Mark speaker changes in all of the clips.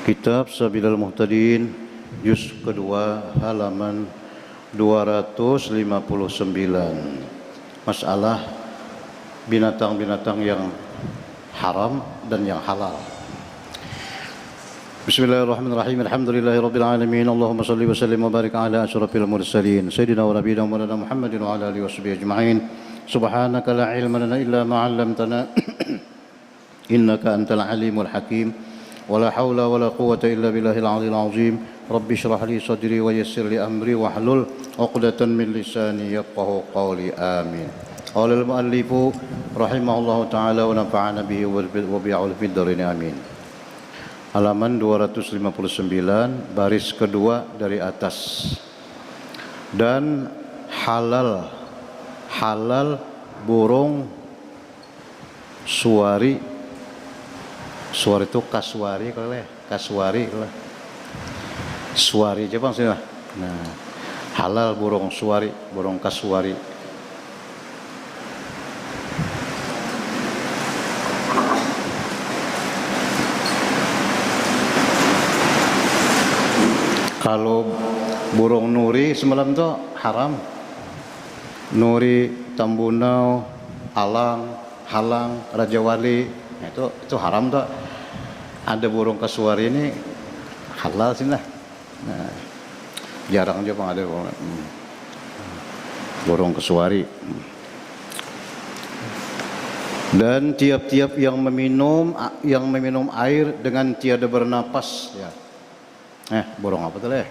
Speaker 1: Kitab Sabilal Muhtadin, juz kedua, halaman 259. Masalah binatang-binatang yang haram dan yang halal. Bismillahirrahmanirrahim. Alhamdulillahirabbil alamin. Allahumma shalli wa sallim wa barik ala asyrafil mursalin sayyidina wa nabiyina Muhammadin wa ala alihi washabihi ajma'in. Subhanaka la ilma lana illa ma 'allamtana innaka antal alimul hakim. ولا حول ولا قوة إلا بالله العلي العظيم. رب اشرح لي صدري ويسر لي أمري واحلل عقدة من لساني يفقهوا قولي آمين. قال المؤلف رحمه الله تعالى ونفعنا به وبعلم الدارين آمين. Halaman 259, baris kedua dari atas. Dan halal burung suari. Suari itu kaswari kalau kaswari kalau suari aja bang sini lah. Nah, halal burung suari, burung kaswari. Kalau burung nuri semalam tuh haram. Nuri, tambunau, alang, halang, raja wali, itu haram tuh. Ada burung kasuari ini halal sih lah. Nah, jarang aja bang ada burung kasuari. Dan tiap-tiap yang meminum air dengan tiada bernapas, ya. Burung apa tuh leh?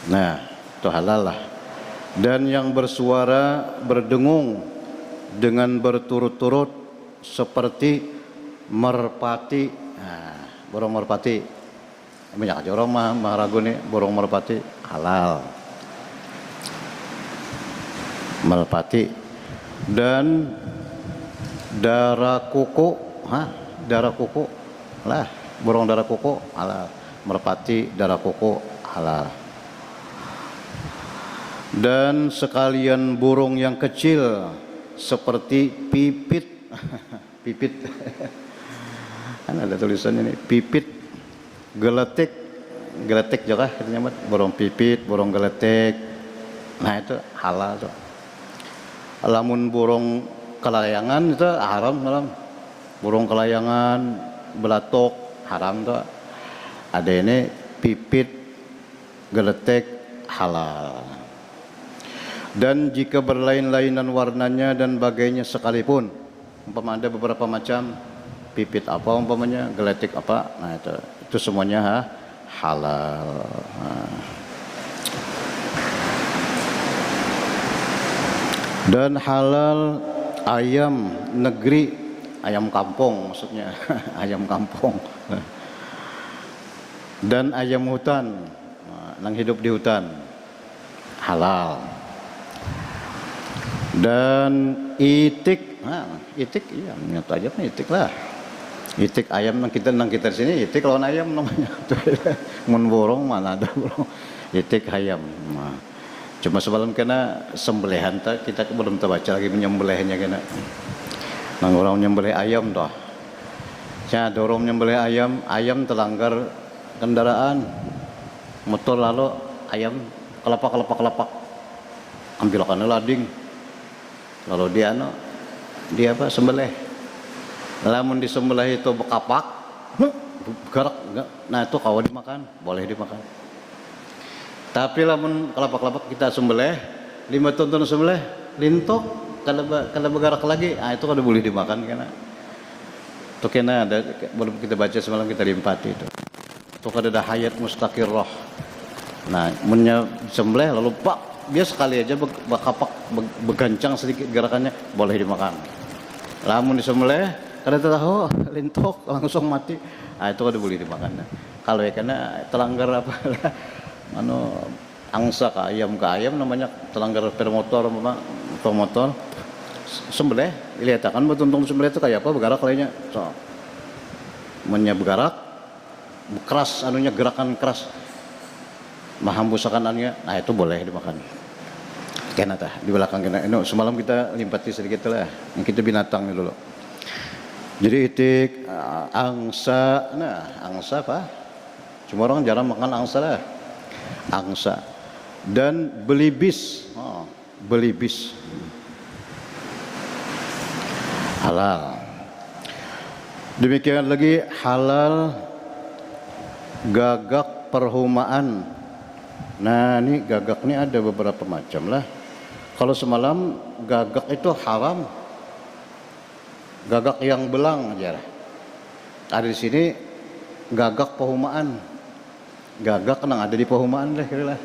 Speaker 1: Nah, itu halal lah. Dan yang bersuara berdengung dengan berturut-turut seperti merpati. Nah, burung merpati banyak aja orang mah ragu nih, burung merpati halal. Merpati dan darah kuku, darah kuku lah, burung darah kuku halal. Merpati darah kuku halal. Dan sekalian burung yang kecil seperti pipit. Pipit kan ada tulisannya nih, pipit, geletek juga katanya, burung pipit, burung geletek. Nah itu halal tuh. Lamun burung kelayangan itu haram malam. Burung kelayangan, belatok haram tuh. Ada ini pipit, geletek halal. Dan jika berlain-lainan warnanya dan bagainya sekalipun, umpama ada beberapa macam pipit apa umpamanya, geletik apa, nah itu semuanya halal. Dan halal ayam negeri, ayam kampung maksudnya, ayam kampung. Dan ayam hutan, yang hidup di hutan halal. Dan itik, itik iya nyata aja kan itik lah. Itik ayam nang kita di sini itik lawan ayam namanya. Mun burung mana ada burung. Itik ayam. Nah, cuma sebelum kena sembelihan kita belum terbaca lagi menyembelihnya kena. Nang orang menyembelih ayam toh. Ya dorong menyembelih ayam terlanggar kendaraan motor lalu ayam kelapak ambilkan lading. Lalu dia apa sembelih. Lamun disembelih itu bekapak, gerak enggak. Nah itu kawan dimakan, boleh dimakan. Tapi lamun kelapak kita sembelih, 5 tonton sembelih, lintok, kalau bergerak lagi, itu kada boleh dimakan karena. Itu kena ada belum kita baca semalam kita diempati itu. Itu kada ada hayat mustaqirrah. Nah, munnya sembelih lalu pak dia sekali aja bakapak begancang sedikit gerakannya boleh dimakan. Lamun disembelih kada tahu lintok langsung mati, itu kada boleh dimakan. Kalau ya karena terlanggar apa angsa ke ayam namanya terlanggar motor sembelih lihat kan betuntung sembelih itu kayak apa bergerak lainnya so bergerak keras anunya gerakan keras mahambusakan anunya, nah itu boleh dimakan. Kena tah di belakang kena. Semalam kita limpati sedikit lah. Yang kita binatang dulu. Jadi itik, angsa, nah angsa apa? Cuma orang jarang makan angsa lah. Angsa dan belibis, belibis halal. Demikian lagi halal gagak perhumaan. Nah ini gagak ini ada beberapa macam lah. Kalau semalam gagak itu haram. Gagak yang belang aja. Ada di sini gagak pehumaan. Gagak nang ada di pehumaan lah kira lah.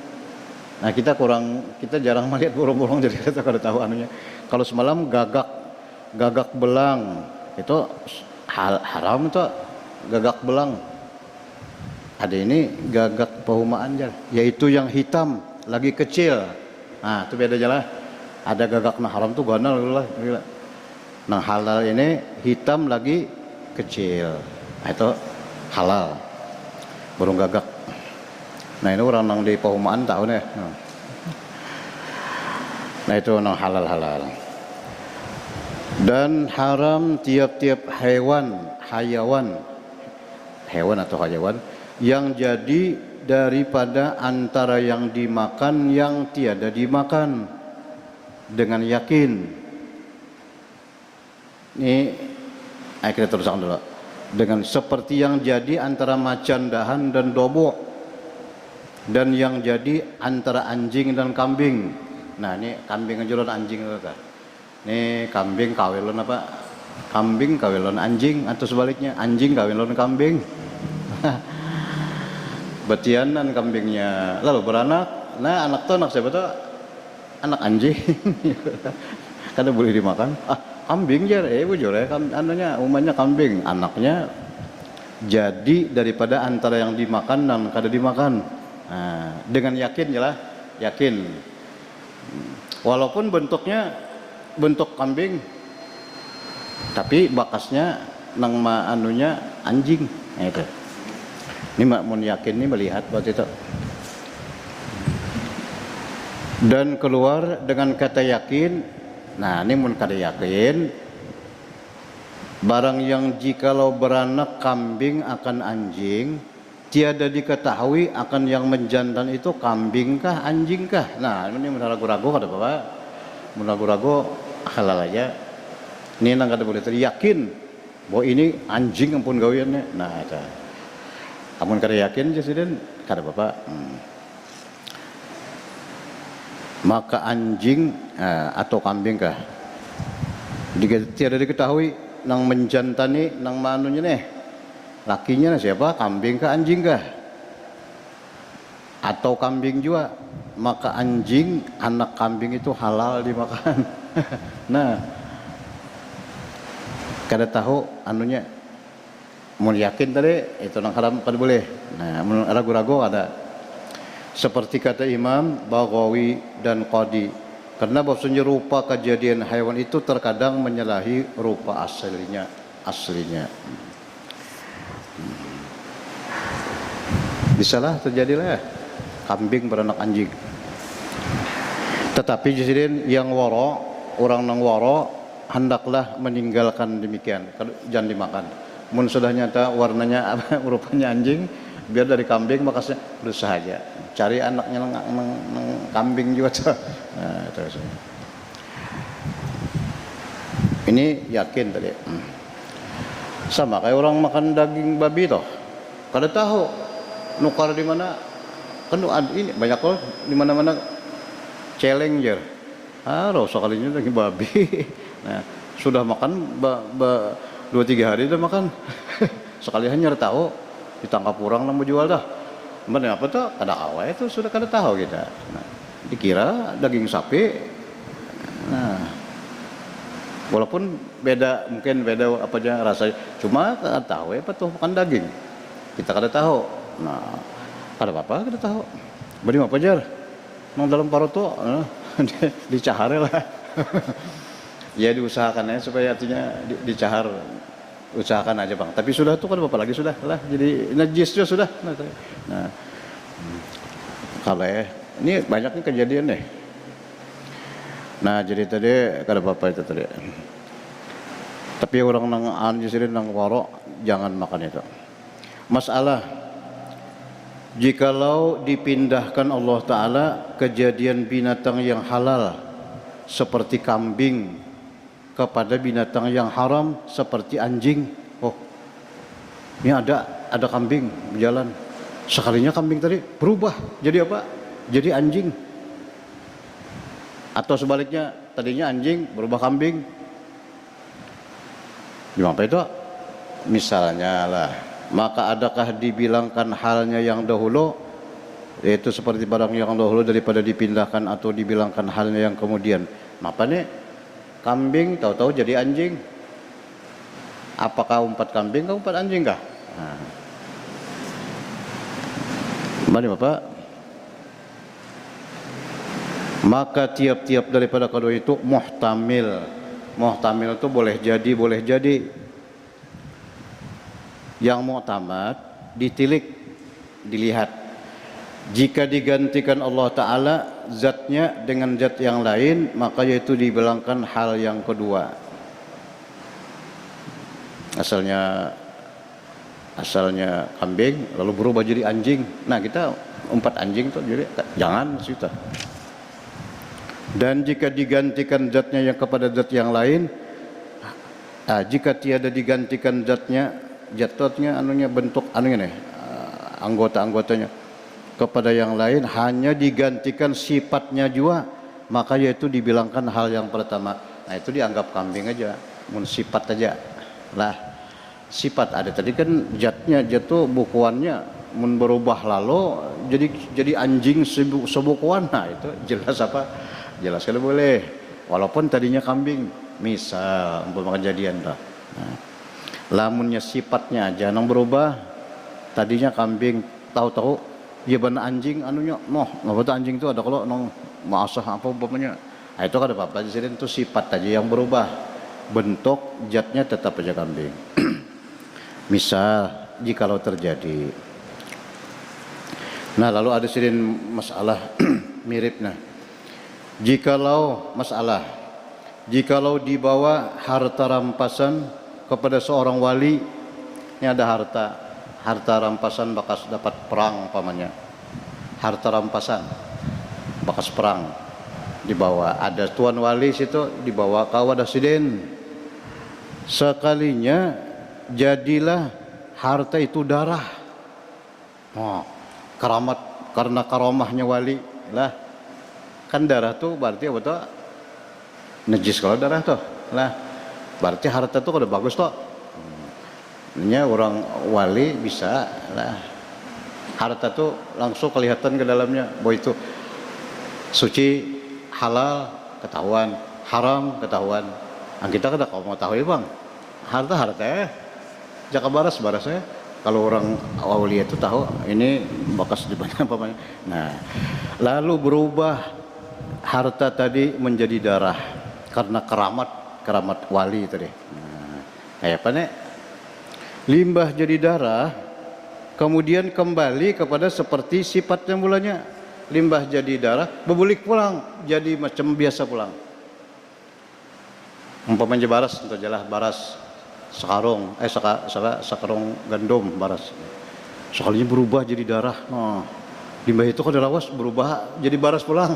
Speaker 1: Nah kita jarang melihat burung-burung jadi kita kada tahu anunya. Kalau semalam gagak belang itu haram itu gagak belang. Ada ini gagak pehumaan aja, yaitu yang hitam lagi kecil. Nah itu beda aja lah. Ada gagak nah haram tuh ganal lah. Nah halal ini hitam lagi kecil, nah, itu halal burung gagak. Nah ini orang yang di pehumaan tahu nih. Nah itu yang halal. Dan haram tiap-tiap hewan atau hayawan yang jadi daripada antara yang dimakan yang tiada dimakan dengan yakin. Ini kita teruskan dulu. Dengan seperti yang jadi antara macan dahan dan dobok, dan yang jadi antara anjing dan kambing. Nah ini kambing aja anjing itu. Ini kambing kawin apa? Kambing kawin anjing atau sebaliknya anjing kawin kambing. Betianan kambingnya lalu beranak. Nah anak siapa tuh? Anak anjing. Karena boleh dimakan. Kambing ya, bujur ya, umumnya kambing, anaknya jadi daripada antara yang dimakan dan kada dimakan. Nah, dengan yakin jelah, yakin. Walaupun bentuknya bentuk kambing, tapi bakasnya nang anunya anjing. Nah, itu. Ini mun yakin nih melihat waktu itu. Dan keluar dengan kata yakin. Nah ini mun kada yakin, barang yang jikalau beranak kambing akan anjing, tiada diketahui akan yang menjantan itu kambing kah anjing kah. Nah ini mun ragu-ragu kada apa-apa, mun ragu-ragu halal aja. Ini nang kada boleh yakin bahwa ini anjing ampun gawiannya. Nah itu. Amun kada yakin jasiden kada apa-apa. Maka anjing atau kambing kah tiada diketahui nang menjantani nang manunya nih lakinya siapa, kambing kah anjing kah atau kambing juga, maka anjing anak kambing itu halal dimakan. Nah kada tahu anunya mau yakin tadi itu nang haram kada boleh. Nah ragu-ragu ada. Seperti kata Imam Baghawi dan Qadi, karena bahwasanya rupa kejadian hewan itu terkadang menyalahi rupa aslinya. Bisalah terjadilah kambing beranak anjing. Tetapi jadi yang waro, orang nang waro hendaklah meninggalkan demikian, jangan dimakan. Mun sudah nyata warnanya rupanya anjing, biar dari kambing makasnya berusaha aja cari anaknya nang kambing juga tuh. Nah, terus ini yakin tadi sama kayak orang makan daging babi toh, kada tahu nukar di mana kan ini banyak loh di mana-mana challenger rosak kalinya daging babi. Nah sudah makan 2-3 hari udah makan sekali hanya tahu ditangkap orang nang mau jual dah. Mana apa tuh? Kada awal itu sudah kada tahu kita. Nah, dikira daging sapi. Nah, walaupun mungkin beda apa aja rasanya. Cuma kada tahu apa tuh makan daging. Kita kada tahu. Nah, kada apa-apa kada tahu. Beri apa jar? Nang dalam parut tuh dicahar lah. Ya diusahakan ya supaya artinya dicahar. Usahakan aja bang, tapi sudah tuh kan bapak lagi sudah lah, jadi najisnya sudah. Nah, kalau ini banyak nih kejadian deh. Nah jadi tadi kada bapak itu tadi. Tapi orang nang anjisirin nang waro jangan makan itu. Masalah jikalau dipindahkan Allah Ta'ala kejadian binatang yang halal seperti kambing kepada binatang yang haram seperti anjing. Oh, ini ada kambing berjalan. Sekalinya kambing tadi berubah jadi apa? Jadi anjing. Atau sebaliknya, tadinya anjing berubah kambing. Gimana itu? Misalnya lah, maka adakah dibilangkan halnya yang dahulu, yaitu seperti barang yang dahulu daripada dipindahkan atau dibilangkan halnya yang kemudian. Apa nih? Kambing tahu-tahu jadi anjing. Apakah umpat kambing atau umpat anjing kah? Nah. Mari Bapak. Maka tiap-tiap daripada kedua itu muhtamil. Muhtamil itu boleh jadi. Yang mu'tamad ditilik, dilihat. Jika digantikan Allah Ta'ala zatnya dengan zat yang lain, maka yaitu dibilangkan hal yang kedua. Asalnya kambing lalu berubah jadi anjing. Nah, kita umpat anjing tuh jadi jangan kita. Dan jika digantikan zatnya yang kepada zat yang lain, jika tiada digantikan zatnya bentuk anggota-anggotanya kepada yang lain, hanya digantikan sifatnya juga, maka yaitu dibilangkan hal yang pertama. Nah, itu dianggap kambing aja, sifat aja lah. Sifat ada tadi kan jatuh bukuannya berubah lalu jadi anjing sebukuan. Nah, itu jelas apa? Jelas kalau boleh, walaupun tadinya kambing, misal umpama kejadian dah. Nah, lamunnya sifatnya aja yang berubah, tadinya kambing, tahu-tahu dia benar anjing ngapa anjing itu ada kalau nong maasah apa umpamanya. Nah, itu kan ada apa-apa di sini itu sifat aja yang berubah, bentuk zatnya tetap aja kambing. Misal jikalau terjadi. Nah, lalu ada sini masalah miripnya. Jikalau dibawa harta rampasan kepada seorang wali, ini ada harta rampasan bekas dapat perang umpamanya. Harta rampasan bekas perang dibawa, ada tuan wali situ dibawa ke wadasiden. Sekalinya jadilah harta itu darah. Oh, karamat karena karamahnya wali lah. Kan darah tuh berarti apa tuh? Najis kalau darah tuh lah. Berarti harta tuh udah bagus tuh. Orang wali bisa lah. Harta tuh langsung kelihatan ke dalamnya bahwa itu suci, halal ketahuan, haram ketahuan. Kita kada mau tahu ya bang. Harta jaka baras ya. Kalau orang wali itu tahu ini bekas di banyak apa. Nah, lalu berubah harta tadi menjadi darah karena keramat wali tadi. Nah, kayak apa nih? Limbah jadi darah, kemudian kembali kepada seperti sifatnya mulanya. Limbah jadi darah, berbulik pulang jadi macam biasa pulang. Umpamanya baras, untuk jelas baras sekarung, sekarung gandum baras. Sekalinya berubah jadi darah. Nah, limbah itu kalau dilawas berubah jadi baras pulang.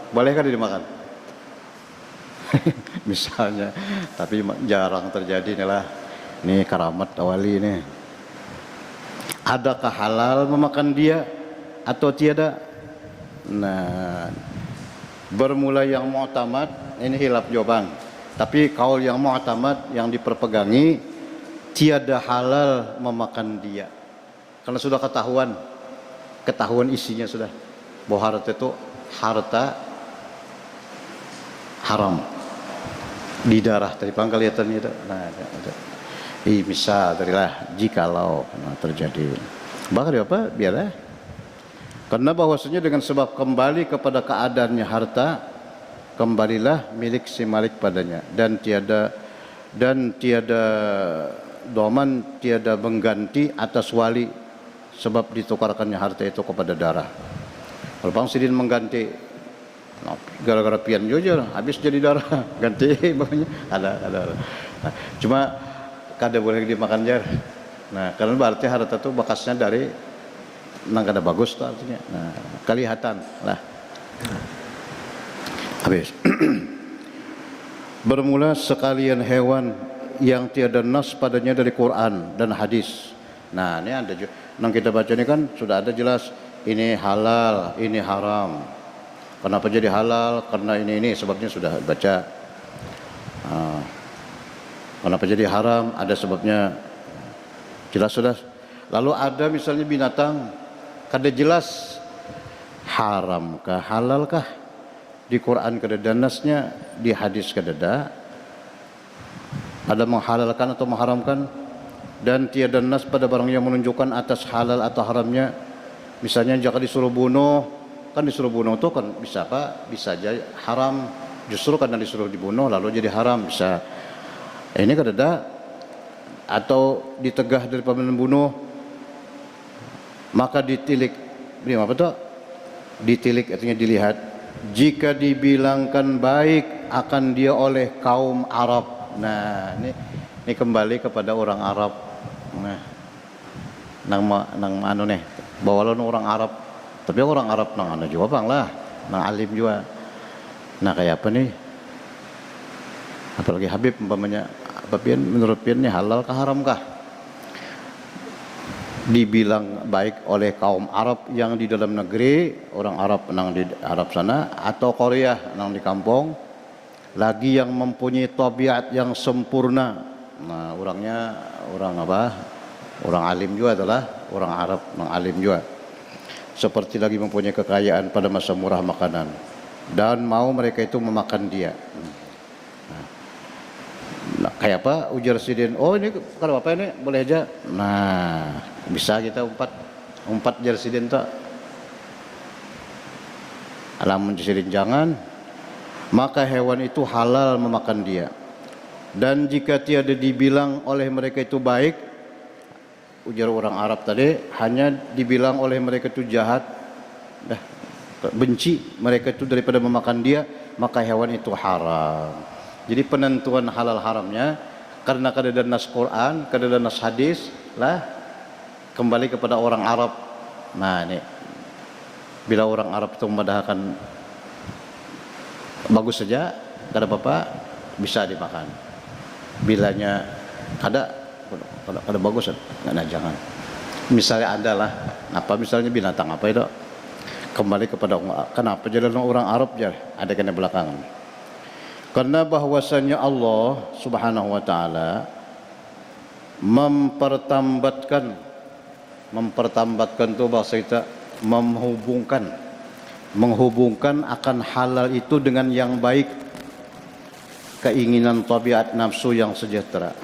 Speaker 1: Boleh kan dimakan? Misalnya, tapi jarang terjadi nih lah. Ini karamat wali ini. Adakah halal memakan dia atau tiada? Nah, bermula yang mu'tamad, ini hilaf jawaban. Tapi kaul yang mu'tamad yang diperpegangi, tiada halal memakan dia. Karena sudah ketahuan isinya sudah. Bahwa harta itu harta haram di darah tadi pangkal kelihatannya itu. Nah, ada. Misal terilah jikalau terjadi. Bahkan apa? Biarlah. Karena bahwasanya dengan sebab kembali kepada keadaannya harta, kembalilah milik si malik padanya dan tiada doman, tiada mengganti atas wali sebab ditukarkannya harta itu kepada darah. Kalau Bang Sidin mengganti gara-gara pian jujur habis jadi darah ganti bapaknya ada Nah, cuma kada boleh dimakan jar. Nah, karena berarti harta itu bekasnya dari nang kada bagus tuh artinya. Nah, kelihatan lah. Habis. Bermula sekalian hewan yang tiada nas padanya dari Quran dan hadis. Nah, ini ada juga. Nang kita baca ini kan sudah ada jelas ini halal, ini haram. Kenapa jadi halal? Karena ini sebabnya sudah baca. Kenapa jadi haram? Ada sebabnya. Jelas sudah. Lalu ada misalnya binatang kada jelas haram kah halal kah? Di Quran kada ada nasnya, di hadis kada ada menghalalkan atau mengharamkan, dan tiada nas pada barang yang menunjukkan atas halal atau haramnya. Misalnya jika disuruh bunuh, kan disuruh bunuh itu kan bisa apa? Bisa aja haram, justru karena disuruh dibunuh lalu jadi haram bisa. Ini kada ada. Atau ditegah daripada membunuh, maka ditilik. Ini apa tuh? Ditilik artinya dilihat. Jika dibilangkan baik akan dia oleh kaum Arab. Nah, ini kembali kepada orang Arab. Nah, nang anu nih, bawalan orang Arab. Tapi orang Arab nang anu juga bang lah, nang alim juga. Nah, kayak apa nih? Apalagi Habib umpamanya, apa pian menurut pian ini halal kah haram kah? Dibilang baik oleh kaum Arab yang di dalam negeri, orang Arab nang di Arab sana, atau Korea nang di kampung, lagi yang mempunyai tabiat yang sempurna. Nah, orangnya orang apa? Orang alim juga adalah orang Arab nang alim juga. Seperti lagi mempunyai kekayaan pada masa murah makanan dan mau mereka itu memakan dia. Nah, kayak apa? Ujar sidin, oh ini kalau apa ini boleh aja. Nah, bisa kita umpat jar sidin tak. Alamun sidin jangan, maka hewan itu halal memakan dia. Dan jika tiada dibilang oleh mereka itu baik, ujar orang Arab tadi, hanya dibilang oleh mereka itu jahat, benci mereka itu daripada memakan dia, maka hewan itu haram. Jadi penentuan halal haramnya karena kada ada nas Quran, kada ada nas hadis lah, kembali kepada orang Arab. Nah, ini bila orang Arab itu memadahkan bagus saja, kada apa-apa, bisa dimakan. Bilanya kada bagus, nggak jangan. Misalnya ada lah, apa misalnya binatang apa itu, kembali kepada kenapa jadi orang Arab jar ada kena belakangan. Karena bahwasanya Allah Subhanahu wa taala mempertambatkan itu bahasa kita menghubungkan akan halal itu dengan yang baik, keinginan tabiat nafsu yang sejahtera.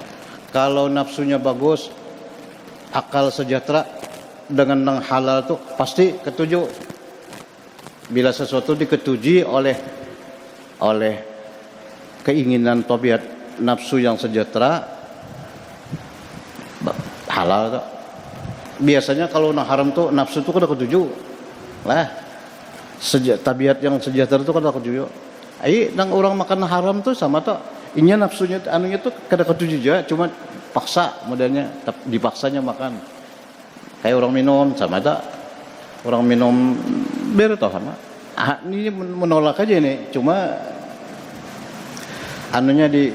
Speaker 1: Kalau nafsunya bagus, akal sejahtera, dengan yang halal itu pasti ketujuh. Bila sesuatu diketujui oleh keinginan tabiat nafsu yang sejahtera, halal tuh. Biasanya kalau nang haram tuh nafsu tuh kada ketujuh lah. Tabiat yang sejahtera tuh kada ketujuh. Ai nang orang makan haram tuh sama tuh, inya nafsunya anunya tuh kada ketujuh juga, cuma paksa modelnya, dipaksanya makan. Kayak orang minum sama tuh, orang minum bir tuh sama. Ini menolak aja ini, cuma anunya di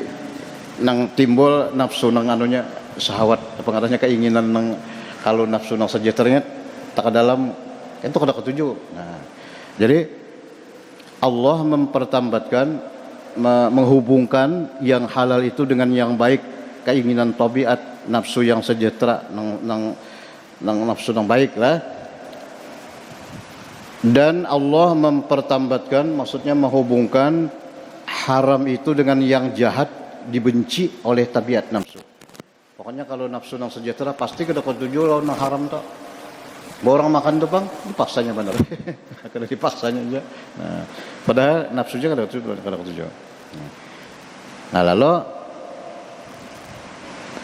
Speaker 1: nang timbul nafsu nang anunya syahwat apa ngarannya keinginan nang kalau nafsu nang sejahteranya tak ke dalam itu kada ketujuh. Nah, jadi Allah mempertambatkan menghubungkan yang halal itu dengan yang baik, keinginan tabiat nafsu yang sejahtera nang nafsu nang baik lah. Dan Allah mempertambatkan, maksudnya menghubungkan haram itu dengan yang jahat, dibenci oleh tabiat nafsu. Pokoknya kalau nafsu nang sejahtera pasti kada ketujuh lawan nang haram tak. Orang makan tuh bang, dipaksanya benar. Kada dipaksanya aja. Nah, padahal nafsunya kada ketujuh. Nah, lalu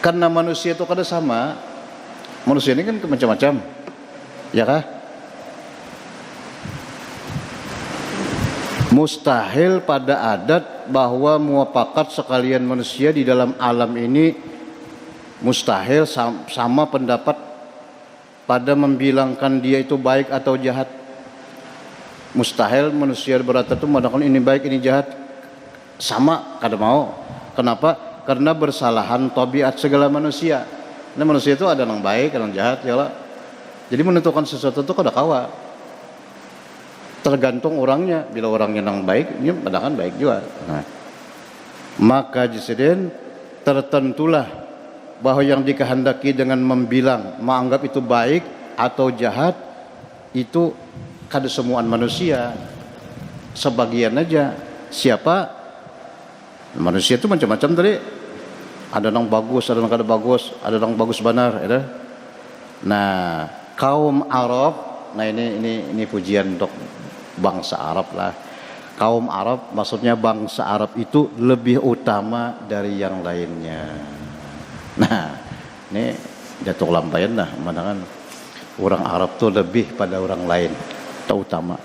Speaker 1: karena manusia itu kada sama. Manusia ini kan macam-macam. Ya kah? Mustahil pada adat bahwa muafakat sekalian manusia di dalam alam ini mustahil sama pendapat pada membilangkan dia itu baik atau jahat. Mustahil manusia berata itu mengatakan ini baik ini jahat sama kada mau. Kenapa? Karena bersalahan tabiat segala manusia. Nah, manusia itu ada yang baik, ada yang jahat, ya lah. Jadi menentukan sesuatu itu kada kawa. Tergantung orangnya. Bila orangnya yang baik, dia padahal baik juga. Nah, maka jisiden tertentulah bahwa yang dikehendaki dengan membilang, menganggap itu baik atau jahat itu kada semuaan manusia, sebagian aja. Siapa? Manusia itu macam-macam tadi. Ada yang bagus, ada yang kada bagus, ada yang bagus benar, ya. Nah, kaum Arab, nah ini pujian untuk bangsa Arab lah. Kaum Arab, maksudnya bangsa Arab itu lebih utama dari yang lainnya. Nah, ini jatuh lampayan lah, mana kan orang Arab tuh lebih pada orang lain, terutama.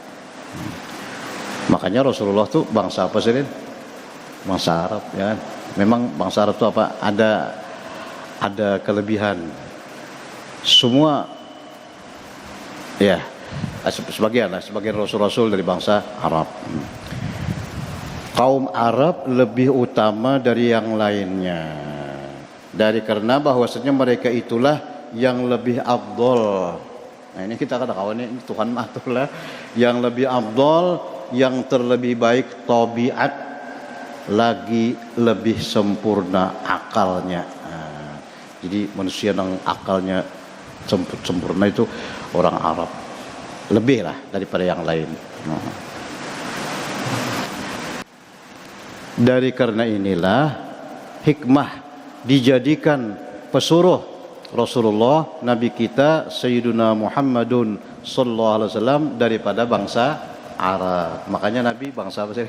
Speaker 1: Makanya Rasulullah tuh bangsa apa sih? Bangsa Arab, ya. Memang bangsa Arab itu apa? Ada kelebihan. Semua, ya, sebagian rasul-rasul dari bangsa Arab. Kaum Arab lebih utama dari yang lainnya. Dari karena bahwasanya mereka itulah yang lebih afdol. Nah, ini kita kata kawan ini Tuhan matur lah, yang lebih afdol, yang terlebih baik tabiat, lagi lebih sempurna akalnya. Nah, jadi manusia yang akalnya sempurna itu orang Arab, lebih lah daripada yang lain. Nah, dari karena inilah hikmah dijadikan pesuruh Rasulullah Nabi kita Sayyiduna Muhammadun sallallahu alaihi wasallam daripada bangsa Arab. Makanya Nabi bangsa apa sih?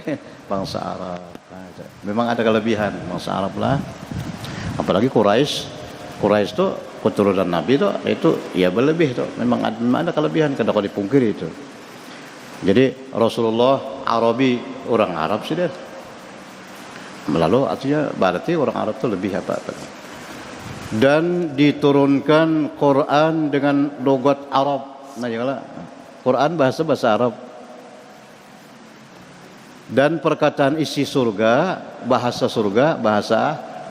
Speaker 1: Bangsa Arab. Memang ada kelebihan bangsa Arab lah. Apalagi Quraisy itu keturunan Nabi itu ya berlebih tuh. Memang ada kelebihan, kada kau dipungkiri itu. Jadi Rasulullah Arabi, orang Arab sih dia. Lalu artinya berarti orang Arab itu lebih apa? Dan diturunkan Quran dengan logat Arab. Nah, janganlah Quran bahasa Arab. Dan perkataan isi surga, bahasa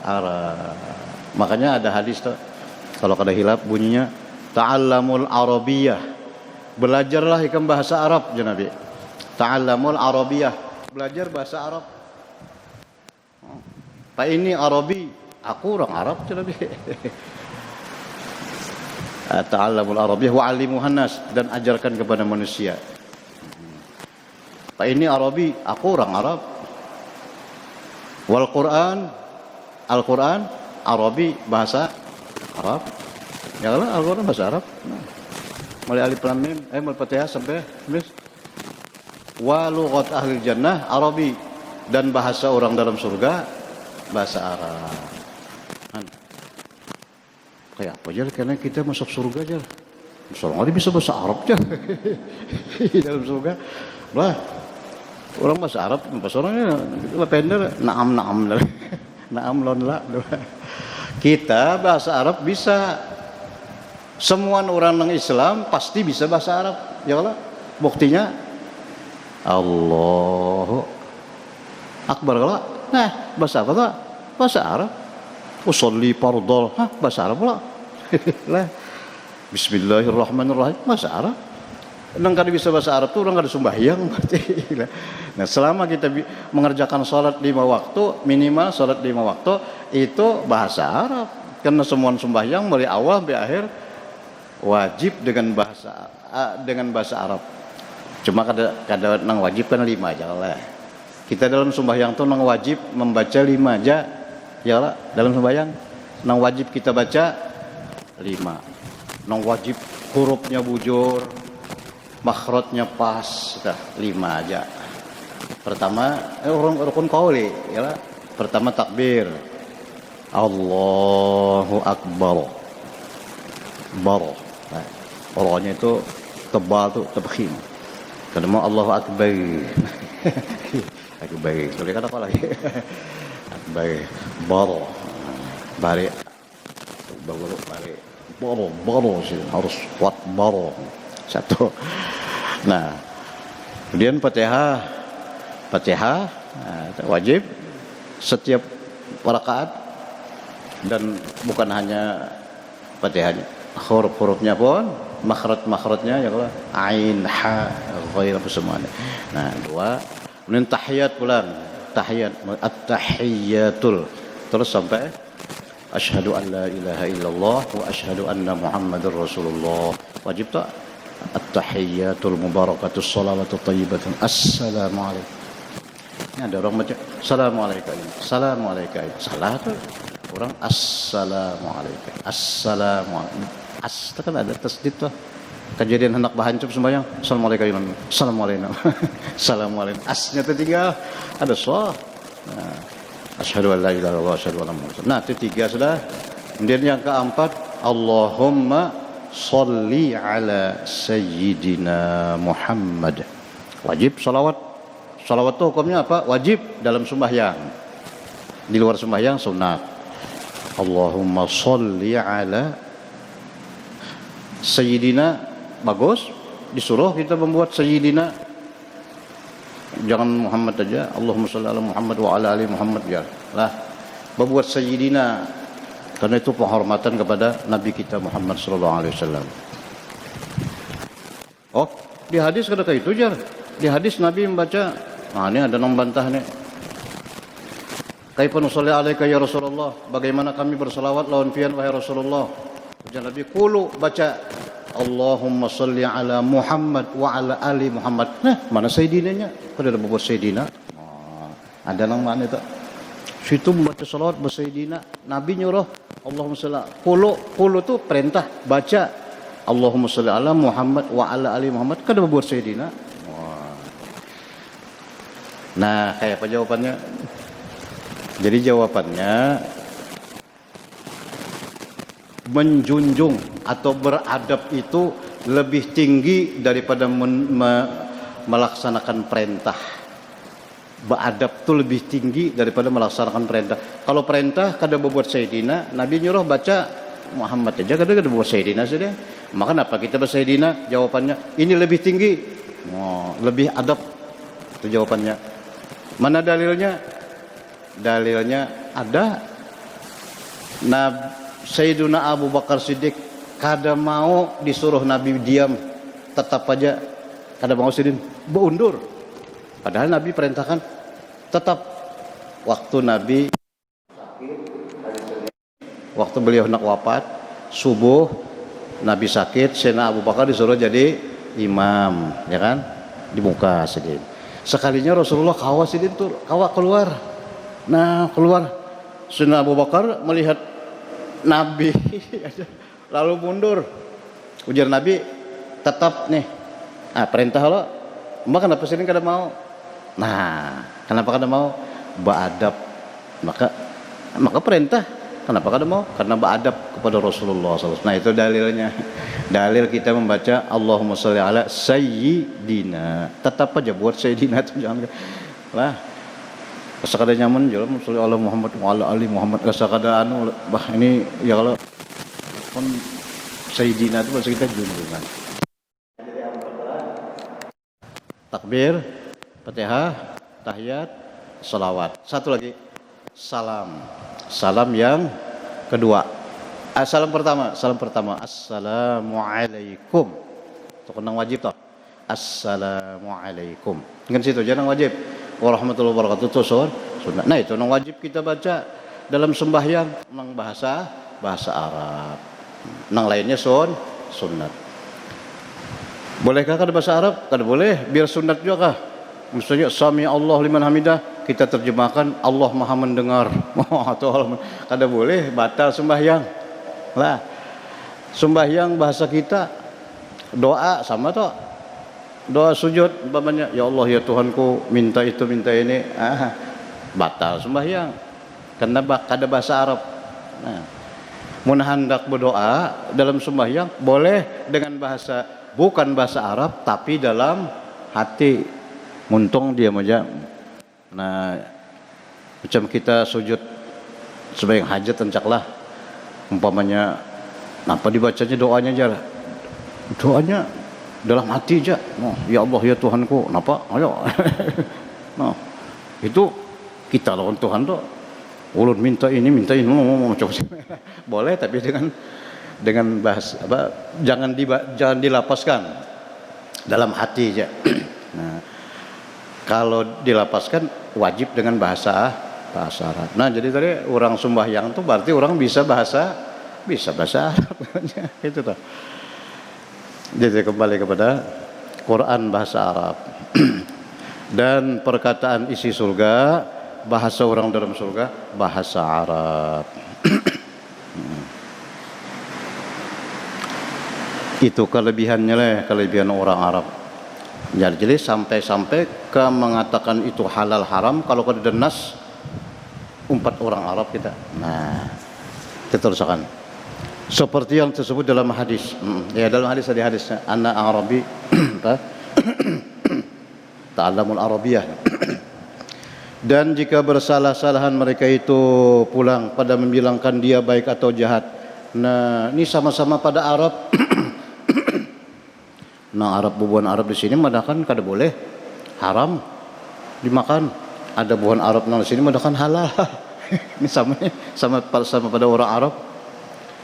Speaker 1: Arab. Makanya ada hadis tuh, kalau kada hilap bunyinya ta'allamul arabiyyah. Belajarlah ikan bahasa Arab, ya Nabi. Ta'allamul arabiyyah, belajar bahasa Arab. Pak ini Arabi, aku orang Arab, ya Nabi. Ta'allamul arabiyyah wa'allimuhan nas, dan ajarkan kepada manusia. Pak ini Arabi, aku orang Arab. Wal Quran, Al-Quran, Arabi, bahasa Arab. Ya kalau Al-Quran bahasa Arab. Nah, mulai alif lam mim, mulai Fatihah sampai habis. Wa lughat ahli jannah Arabi, dan bahasa orang dalam surga bahasa Arab. Kan? Kayak apa aja karena kita masuk surga aja. Soalnya bisa bahasa Arab aja. Dalam surga. Lah, orang bahasa Arab, bahasa orangnya lepender, naam lon la. Kita bahasa Arab bisa. Semua orang yang Islam pasti bisa bahasa Arab. Ya Allah, buktinya Allahu Akbar kalau. Nah, bahasa apa tuh? Bahasa Arab. Usolli fardol, bahasa Arab pula. Lah, Bismillahirrahmanirrahim, bahasa Arab. Orang kada bisa bahasa Arab tuh orang kada sembahyang berarti. Nah, selama kita mengerjakan salat 5 waktu, minimal salat 5 waktu itu bahasa Arab. Karena semua sembahyang dari awal sampai akhir wajib dengan bahasa Arab. Cuma kada nang wajib kan 5 aja lah. Kita dalam sembahyang tuh nang wajib membaca 5 aja. Ya lah, dalam sembahyang nang wajib kita baca 5. Nang wajib hurufnya bujur, makhrajnya pas, sudah 5 aja. Pertama, rukun qauli, ya. Pertama takbir. Allahu Akbar. Baro. Nah, orangnya itu tebal tuh, tebkhim. Kedua Allahu Akbar. Lagi baik. Boleh kata apa lagi? Baik. Baro. Bari. Baro sih. Harus kuat baro. Satu. Nah, kemudian Fatihah. Wajib setiap rakaat, dan bukan hanya Fatihahnya, huruf-hurufnya pun, makhraj-makhrajnya ya Allah, ain, ha, ghair apa semuanya. Nah, dua. Kemudian tahiyat pulang, tahiyat, at-tahiyyatul, terus sampai asyhadu an la ilaha illallah wa asyhadu anna muhammadar rasulullah. Wajib tak? At-tahiyyatul mubarakatus salawatut thayyibatun assalamualaikum. Ini ada orang baca assalamualaikum, assalamualaikum, salah tuh orang assalamualaikum, assalamualaikum, itu kan ada tasdid tuh. Kejadian hendak bahancap sembahyang assalamualaikum, assalamualaikum, assalamualaikum, asnya tertinggal, ada sah. Nah, asyhadu an la ilaha illallah, asyhadu anna muhammadan. Nah, itu tiga sudah. Kemudian yang keempat, Allahumma sholli ala sayyidina Muhammad. Wajib salawat. Salawat itu hukumnya apa? Wajib dalam sembahyang. Di luar sembahyang sunat. Allahumma sholli ala sayyidina, bagus. Disuruh kita membuat sayyidina. Jangan Muhammad aja. Allahumma sholli ala Muhammad wa ala ali Muhammad, ya. Lah, membuat sayyidina, karena itu penghormatan kepada Nabi kita Muhammad sallallahu alaihi wasallam. Oh, di hadis ada kayak itu, Jar. Di hadis Nabi membaca, nah ini ada yang bantah nih. Kaifa nusalli alaika ya Rasulullah? Bagaimana kami bersalawat lawan fian wahai Rasulullah? Ujar Nabi, qulu, baca Allahumma sholli ala Muhammad wa ala ali Muhammad. Nah, mana sayyidinanya? Kok ada buat sayyidina? Oh, ada nang mana itu? Situ membaca salawat bersayyidina. Nabi nyuruh Allahumma sholli. Qulu itu perintah, baca Allahumma sholli ala Muhammad wa ala ali Muhammad. Kok ada buat sayyidina? Nah, kayak apa jawabannya? Jadi jawabannya, menjunjung atau beradab itu lebih tinggi daripada melaksanakan perintah. Beradab itu lebih tinggi daripada melaksanakan perintah. Kalau perintah kada berbuat sayyidina, Nabi nyuruh baca Muhammad aja, kada berbuat sayyidina saja. Maka kenapa kita bersayyidina? Jawabannya ini lebih tinggi. Lebih adab. Itu jawabannya. Mana dalilnya? Dalilnya ada. Sayyiduna Abu Bakar Siddiq kada mau disuruh Nabi diam, tetap aja kada mau sidin, berundur. Padahal Nabi perintahkan tetap. Waktu beliau hendak wafat, subuh Nabi sakit, Sayyidina Abu Bakar disuruh jadi imam, ya kan? Di muka sidin. Sekalinya Rasulullah kawa sidin tuh, kawa keluar. Nah, keluar. Sayyidina Abu Bakar melihat Nabi lalu mundur. Ujar Nabi, tetap nih. Perintah lo. Mbak kenapa sidin kada mau? Nah, kenapa kada mau? Beradab. Maka perintah. Kenapa kada mau? Karena beradab kepada Rasulullah SAW. Nah, itu dalilnya. Dalil kita membaca Allahumma sholli ala sayyidina. Tetap aja buat sayyidina itu jangan lah. Kasakada nyaman jual sholli ala Muhammad wa ala ali Muhammad. Kasakada ini ya kalau pun sayyidina itu maksud kita junjungan. Takbir, Fatihah, tahiyat, salawat. Satu lagi, salam. Salam yang kedua. Salam pertama. Assalamualaikum. Itu kena wajib toh. Assalamualaikum. Dengan situ jangan wajib. Warahmatullahi wabarakatuh itu sunnah. Nah, itu yang wajib kita baca dalam sembahyang nang bahasa Arab. Nang lainnya sunnat. Bolehkah kada bahasa Arab? Kada boleh, biar sunnat juga kah? Misalnya sami Allah liman hamidah, kita terjemahkan Allah Maha mendengar. Kada boleh, batal sembahyang. Lah, sembahyang bahasa kita doa sama toh. Doa sujud umpamanya, ya Allah ya Tuhanku minta itu minta ini, batal sembahyang karena kada bahasa Arab. Nah, mun hendak berdoa dalam sembahyang boleh dengan bahasa bukan bahasa Arab tapi dalam hati. Muntung dia aja Nah, macam kita sujud sebagai hajat encaklah umpamanya apa dibacanya doanya aja. Doanya dalam hati aja. Oh, ya Allah ya Tuhanku, napa? Ayo. Nah, itu kita lawan Tuhan tuh. Ulun minta ini macam boleh tapi dengan bahasa apa jangan dilapaskan dalam hati aja. Nah, kalau dilapaskan wajib dengan bahasa Arab. Nah, jadi tadi orang sembahyang tuh berarti orang bisa bahasa Arab. Itu tuh. Jadi kembali kepada Quran bahasa Arab. Dan perkataan isi surga, bahasa orang dalam surga bahasa Arab. Itu kelebihannya kelebihan orang Arab. Jadi sampai ke mengatakan itu halal haram kalau ada nas 4 orang Arab kita. Nah, kita terusakan. Seperti yang tersebut dalam hadis. Ya dalam hadis ada hadisnya anna Arabi ta'allamul Arabiyah. Dan jika bersalah-salahan mereka itu pulang pada membilangkan dia baik atau jahat. Nah, ini sama-sama pada Arab. Nah, bubuhan Arab di sini madakan kada boleh haram dimakan. Ada bubuhan Arab di sini madakan halal. Ini sama pada orang Arab.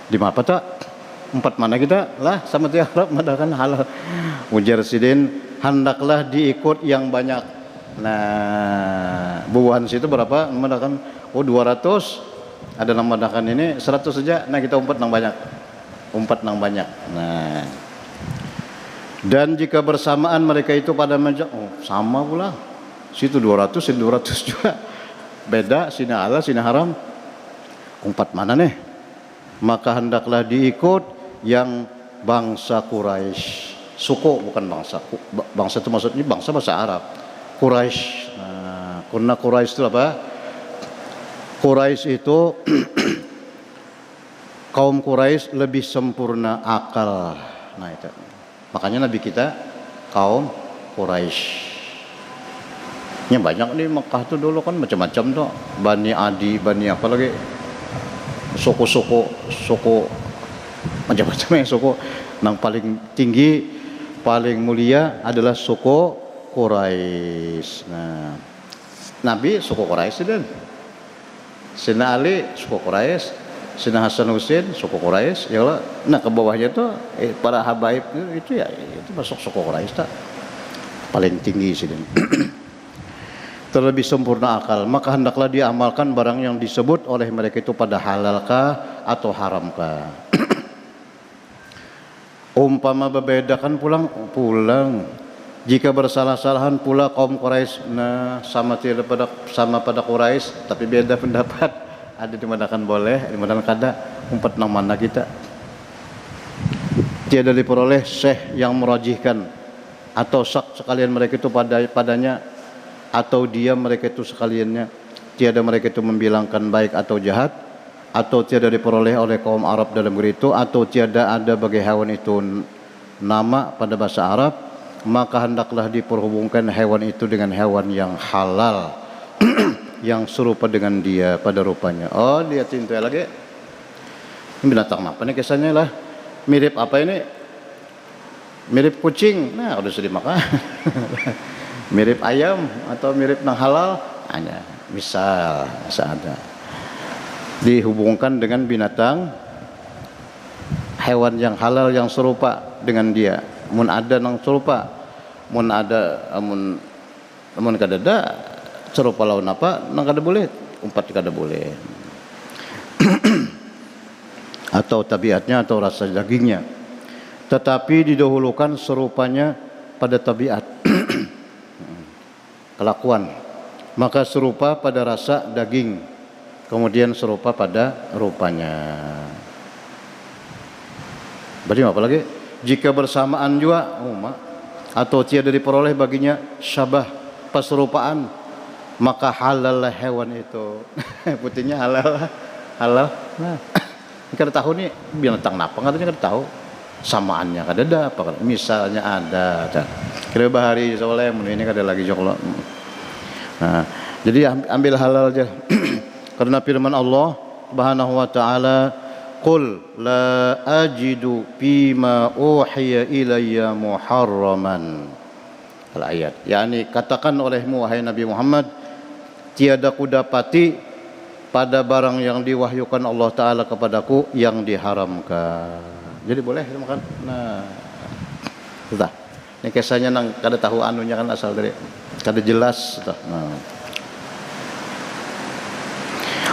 Speaker 1: Di mana tak? 4 mana kita lah sama tiap Arab madakan halal. Ujar sidin hendaklah diikut yang banyak. Nah, bubuhan situ berapa? Madakan 200. Ada yang madakan ini 100 saja. Nah, kita umpat nang banyak. Nah, dan jika bersamaan mereka itu pada majak, sama pula. Situ 200, sini 200 juga. Beda, sini halal, sini haram. Umpat mana nih? Maka hendaklah diikut yang bangsa Quraisy. Suku bukan bangsa. Bangsa itu maksudnya bangsa bahasa Arab. Quraisy. Nah, karena Quraisy itu apa? Quraisy itu kaum Quraisy lebih sempurna akal. Nah, itu. Makanya Nabi kita kaum Quraisy. Yang banyak di Mekah tuh dulu kan macam-macam tuh. Bani Adi, Bani apa lagi? Suku macam-macam yang suku. Yang paling tinggi, paling mulia adalah suku Quraisy. Nah, Nabi suku Quraisy dan Sayyidina Ali suku Quraisy. Sayyidina Hasan Husain suku Quraisy, ya Allah. Nah, ke bawahnya tuh para habaib itu ya itu masuk suku Quraisy tak. Paling tinggi sih. Terlebih sempurna akal, maka hendaklah diamalkan barang yang disebut oleh mereka itu pada halalkah atau haramkah. Umpama bebedakan pulang. Jika bersalah-salahan pula kaum Quraisy, nah sama pada Quraisy, tapi beda pendapat. Ada dimadakan boleh, dimadakan kada. Umpat nang mana kita? Tiada diperoleh syekh yang merajihkan atau sak sekalian mereka itu padanya atau dia mereka itu sekaliannya. Tiada mereka itu membilangkan baik atau jahat, atau tiada diperoleh oleh kaum Arab dalam negeri itu, atau tiada ada bagi hewan itu nama pada bahasa Arab, maka hendaklah diperhubungkan hewan itu dengan hewan yang halal. Yang serupa dengan dia pada rupanya. Oh, dia cinta lagi. Ini binatang apa nih kesannya lah? Mirip apa ini? Mirip kucing. Nah, udah sudah makan. Mirip ayam atau mirip nang halal? Hanya misal ada. Dihubungkan dengan binatang hewan yang halal yang serupa dengan dia. Mun ada nang serupa. Mun ada mun kadada serupa lawan apa nang kada boleh, umpat kada boleh. Atau tabiatnya atau rasa dagingnya, tetapi didahulukan serupanya pada tabiat kelakuan, maka serupa pada rasa daging, kemudian serupa pada rupanya. Berarti apa lagi? Jika bersamaan juga atau tiada diperoleh baginya syabah perserupaan, maka halal hewan itu. Putihnya halal. Nah, kada tahu nih binatang apa katanya kada tahu. Samaannya kada ada apa. Misalnya ada. Kira bahari soalnya ini kada lagi joklo. Nah, Jadi ambil halal aja. Karena firman Allah Subhanahu wa taala, "Qul la ajidu fima uhiya ilayya muharraman." Al-ayat. yakni katakan olehmu wahai Nabi Muhammad, tiada kudapati pada barang yang diwahyukan Allah taala kepadaku yang diharamkan. Jadi boleh makan. Nah, sudah. Ini kisahnya nang kada tahu anunya kan asal dari kada jelas. Nah.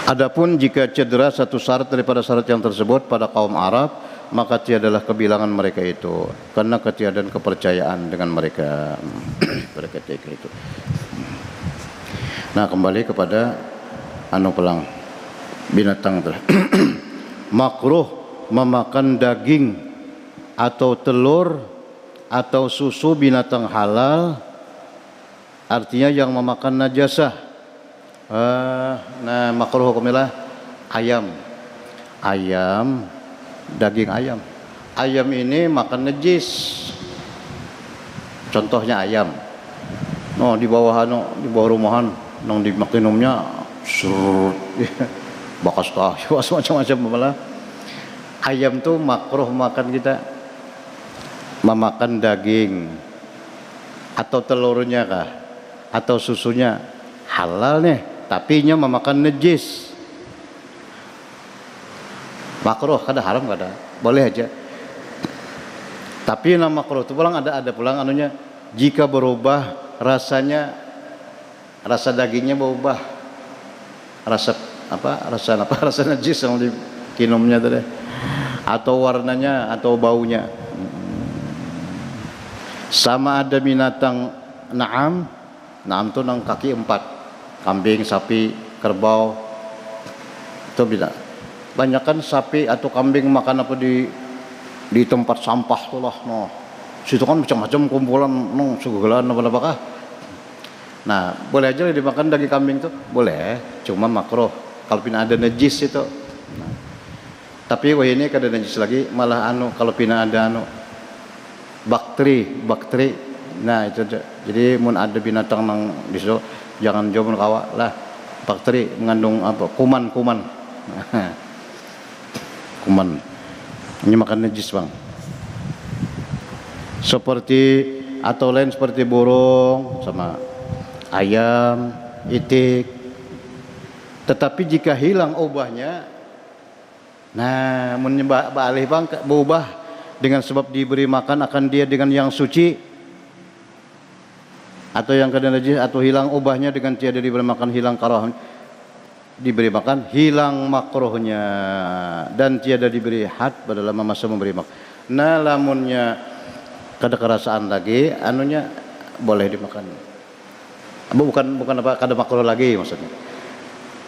Speaker 1: Adapun jika cedera satu syarat daripada syarat yang tersebut pada kaum Arab, maka tiadalah kebilangan mereka itu, karena ketiadaan kepercayaan dengan mereka. Mereka itu. Nah, kembali kepada pelang binatang itu. Makruh memakan daging atau telur atau susu binatang halal, artinya yang memakan najasah. Nah, makruh hukumnya ayam, daging ayam. Ayam ini makan najis. Contohnya ayam. No, di bawah rumahan, nong di makinumnya surut, bakas macam-macam malah. Ayam tuh makruh makan kita. Memakan daging atau telurnya kah, atau susunya halal nih, tapi nya memakan najis. Makruh, kada haram kada, boleh aja. Tapi nama makruh itu pulang ada pulang anunya, jika berubah rasanya, rasa dagingnya berubah, rasa najis yang dikinumnya tadi, atau warnanya atau baunya. Sama ada binatang naam tuh nang kaki 4, kambing, sapi, kerbau, itu beda. Banyak kan sapi atau kambing makan apa di tempat sampah tuh lah, no. Situ kan macam-macam kumpulan, no, segala apa-apa kah. Nah, boleh aja dimakan daging kambing tuh, boleh, cuma makruh kalau pina ada najis itu. Nah, tapi wah ini kada najis lagi, malah kalau pina ada bakteri. Nah, itu jadi mun ada binatang nang di situ jangan jauh kawa lah. Bakteri mengandung apa? Kuman. Kuman. Ini makan najis, Bang. Seperti atau lain seperti burung sama ayam, itik. Tetapi jika hilang ubahnya, nah menyembah baalih Bang berubah dengan sebab diberi makan akan dia dengan yang suci, atau yang kada najis, atau hilang ubahnya dengan tiada diberi makan, hilang karahnya, diberi makan, hilang makruhnya, dan tiada diberi had pada lama masa memberi makan. Nah, lamunnya kada kerasaan lagi, anunya boleh dimakan. Bukan apa kada makruh lagi maksudnya.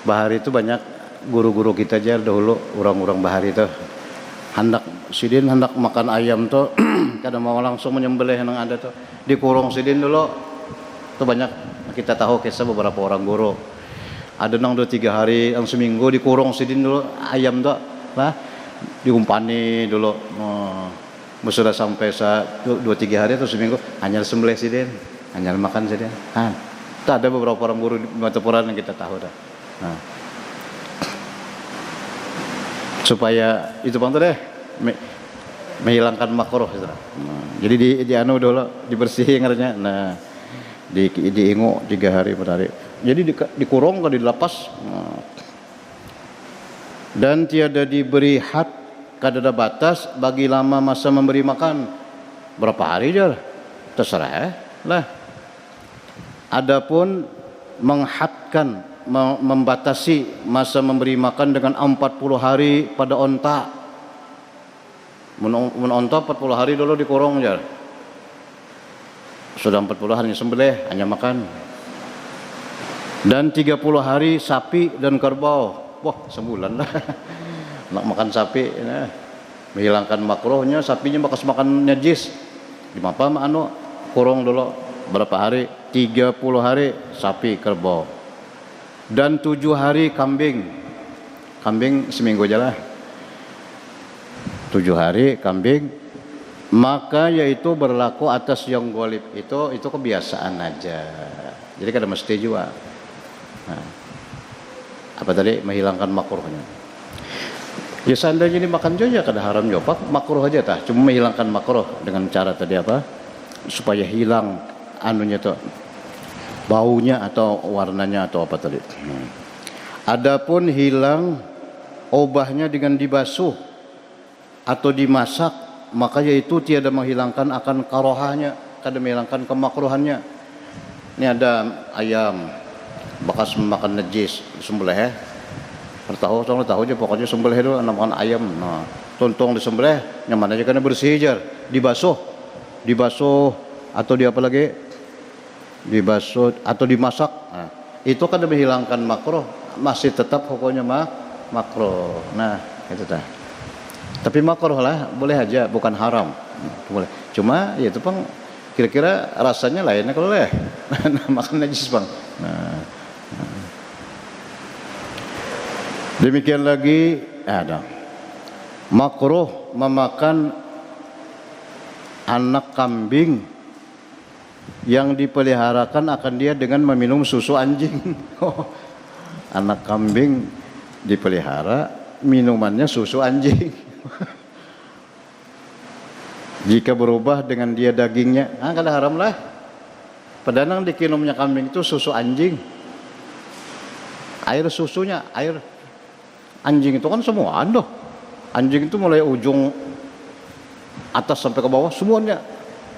Speaker 1: Bahari itu banyak guru-guru kita aja dahulu, orang-orang bahari itu hendak makan ayam tuh kada mau langsung menyembelih yang ada tuh, dikurung sidin dulu tuh. Banyak kita tahu kisah beberapa orang guru, ada nang 2-3 hari yang seminggu dikurung sidin dulu ayam tuh lah, diumpani dulu. Sudah sampai 2-3 hari atau seminggu hanya sembelih sidin, hanya makan sidin. Tuh ada beberapa orang guru di Matapuran yang kita tahu dah. Nah, supaya itu Bang tuh deh menghilangkan makruh gitu. Nah, jadi di anu dulu dibersihin ngaranya. Nah, diingu 3 hari per hari. Jadi dikurung kalau dilepas. Nah. Dan tiada diberi had, kada ada batas bagi lama masa memberi makan. Berapa hari aja terserah lah. Adapun menghadkan, membatasi masa memberi makan dengan 40 hari pada onta. Mun onta 40 hari dulu dikurung aja. Sudah 40 hari sembelih hanya makan. Dan 30 hari sapi dan kerbau. Wah, sebulan lah. Nak makan sapi, nah, menghilangkan makruhnya. Sapinya bekas makan najis. Dimapa kurung dulu berapa hari? 30 hari sapi, kerbau. Dan 7 hari kambing. Kambing seminggu aja lah. 7 hari kambing. Maka yaitu berlaku atas yang golib itu kebiasaan aja. Jadi kada mesti juga. Nah, apa tadi? Menghilangkan makruhnya. Ya seandainya dimakan saja kada haram juga, Pak, makruh aja tah. Cuma menghilangkan makruh dengan cara tadi apa? Supaya hilang anunya tuh, baunya atau warnanya atau apa tadi. Adapun hilang obahnya dengan dibasuh atau dimasak, maka yaitu tiada menghilangkan akan karohanya, kada menghilangkan kemakruhannya. Ini ada ayam bekas memakan najis, sembelih tahu aja pokoknya sembelih itu makan ayam. Nah, tuntung disembelih, nyaman aja karena bersih aja, dibasuh atau di apa lagi? Dibasuh atau dimasak. Nah, itu kan menghilangkan makruh, masih tetap hukumnya makruh. Nah, itu tah. Tapi makruh lah, boleh aja, bukan haram. Boleh. Cuma ya itu Bang, kira-kira rasanya lainnya kalau leh. Makan najis Bang. Nah. Demikian lagi ada makruh memakan anak kambing yang dipeliharakan akan dia dengan meminum susu anjing. Anak kambing dipelihara, minumannya susu anjing. Jika berubah dengan dia dagingnya, kada haram lah. Padahal yang dikinumnya kambing itu susu anjing. Air susunya, air anjing itu kan semua ada. Anjing itu mulai ujung atas sampai ke bawah semuanya,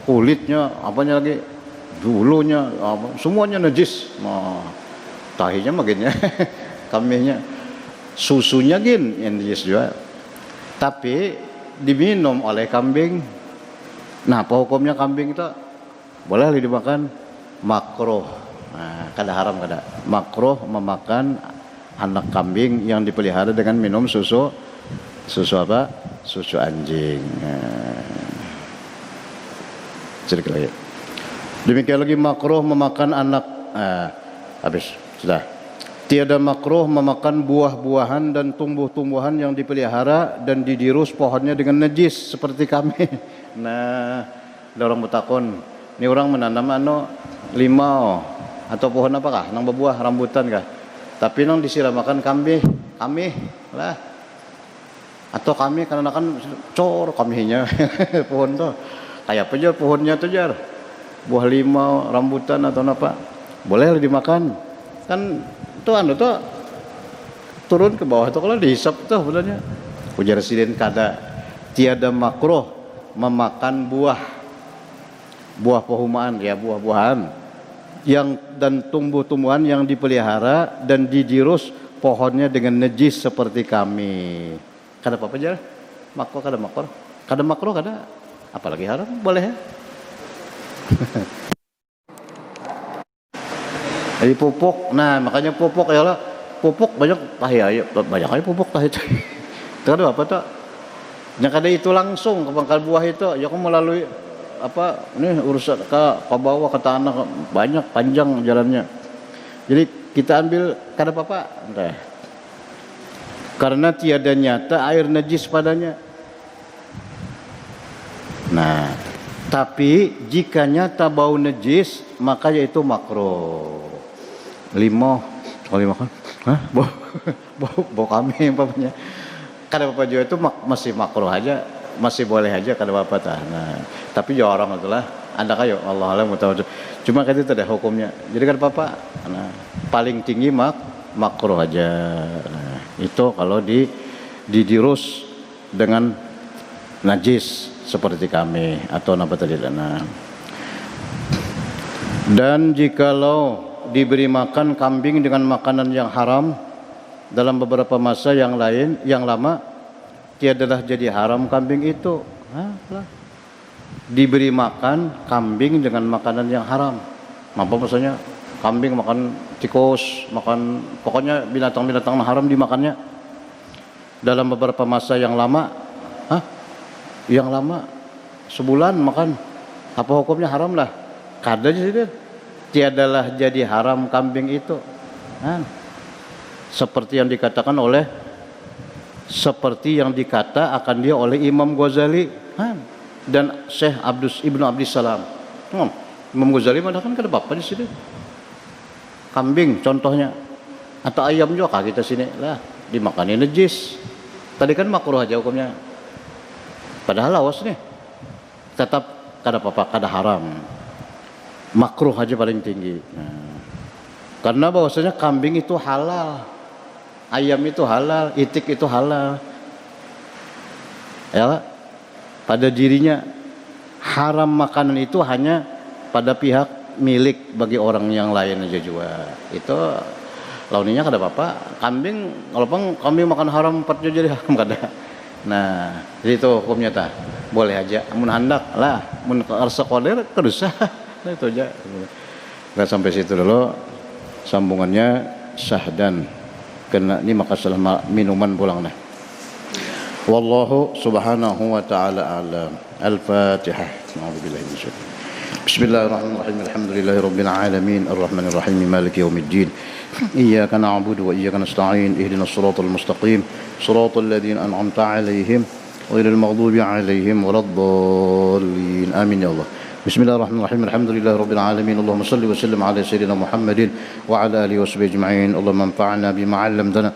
Speaker 1: kulitnya, apanya lagi, bulunya, semuanya najis. Nah, tahinya makinnya, kambingnya, susunya gin yang najis juga. Tapi diminum oleh kambing. Nah, apa hukumnya kambing itu? Boleh dimakan? Makruh. Nah, kada haram kada. Makruh memakan anak kambing yang dipelihara dengan minum susu apa? Susu anjing. Sedikit lagi. Demikian lagi makruh memakan anak. Habis sudah. Tiada makruh memakan buah-buahan dan tumbuh-tumbuhan yang dipelihara dan didirus pohonnya dengan najis seperti kami. Nah, ada orang bertakon, ini orang menanam limau atau pohon apakah? Nang berbuah rambutan kah? Tapi nang disiramakan kami lah, atau kami karena kan cor kaminya pohon tuh kayak apa aja pohonnya tuh jar, buah limau rambutan atau apa boleh dimakan kan tuh tuh turun ke bawah tuh kalau dihisap tuh sebenarnya ujar sidin kada tiada makruh memakan buah pehumaan ya buah-buahan yang dan tumbuh-tumbuhan yang dipelihara dan didirus pohonnya dengan najis seperti kami. Kada apa-apa aja. Makruh kada makruh. Kada makruh kada apalagi haram boleh ya. Jadi pupuk. Nah, makanya pupuk ya lah. Pupuk banyak banyak aja pupuk tah itu. Kada apa tuh? Yang kada itu langsung ke pangkal buah itu ya kamu melalui apa ini urusan ke bawah ke tanah banyak panjang jalannya. Jadi kita ambil kada apa-apa. Karena tiada nyata air najis padanya. Nah, tapi jika nyata bau najis maka yaitu makruh. Limau kalau dimakan, bau kambing papanya. Kada apa-apa juga itu masih makruh aja. Masih boleh aja kada apa-apa tah. Nah, tapi jarang itulah. Anda kayo Allah alam tahu. Cuma kan itu ada hukumnya. Jadi kada apa-apa. Nah, paling tinggi makruh aja. Nah, itu kalau didirus dengan najis seperti kami atau apa tadi. Nah. Dan jikalau diberi makan kambing dengan makanan yang haram dalam beberapa masa yang lain yang lama tiadalah jadi haram kambing itu. Diberi makan kambing dengan makanan yang haram. Apa maksudnya? Kambing makan tikus, makan pokoknya binatang-binatang haram dimakannya dalam beberapa masa yang lama. Yang lama sebulan makan. Apa hukumnya haram lah? Kada jadi tiadalah jadi haram kambing itu. Seperti yang dikatakan akan dia oleh Imam Ghazali dan Syekh Ibnu Abdus Salam. Imam Ghazali mana kan kada apa di sini. Kambing contohnya Atau ayam juga kita sini lah dimakanin najis. Tadi kan makruh aja hukumnya. Padahal lawas nih. Tetap kada apa-apa, kada haram. Makruh aja paling tinggi. Nah, karena bahwasanya kambing itu halal. Ayam itu halal, itik itu halal. Ya, pada dirinya haram makanan itu hanya pada pihak milik bagi orang yang lain aja juga. Itu launinya kada apa-apa. Kambing kalau kambing makan haram empatnya jadi haram kada. Nah, jadi itu hukumnya tah. Boleh aja mun handak lah, mun rasa koler kedusah. Nah, itu aja. Enggak sampai situ dulu. Sambungannya syahdan. Kena ini maka salah minuman pulang dah. Wallahu subhanahu wa ta'ala a'lam. Al-Fatihah. A'udzubillahi minasyaitonir. Bismillahirrahmanirrahim. Alhamdulillahi rabbil alamin. Arrahmanir rahim. Maliki yaumiddin. Iyyaka na'budu wa iyyaka nasta'in. Ihdinas siratal mustaqim. Siratal ladzina an'amta 'alaihim ghairil maghdubi 'alaihim waladdallin. Amin ya Allah. Bismillahirrahmanirrahim. Alhamdulillahi rabbil alamin. Allahumma shalli wa sallim ala sayyidina Muhammadin wa ala alihi washabihi ajma'in. Allahumma anfa'na bima 'allamtana.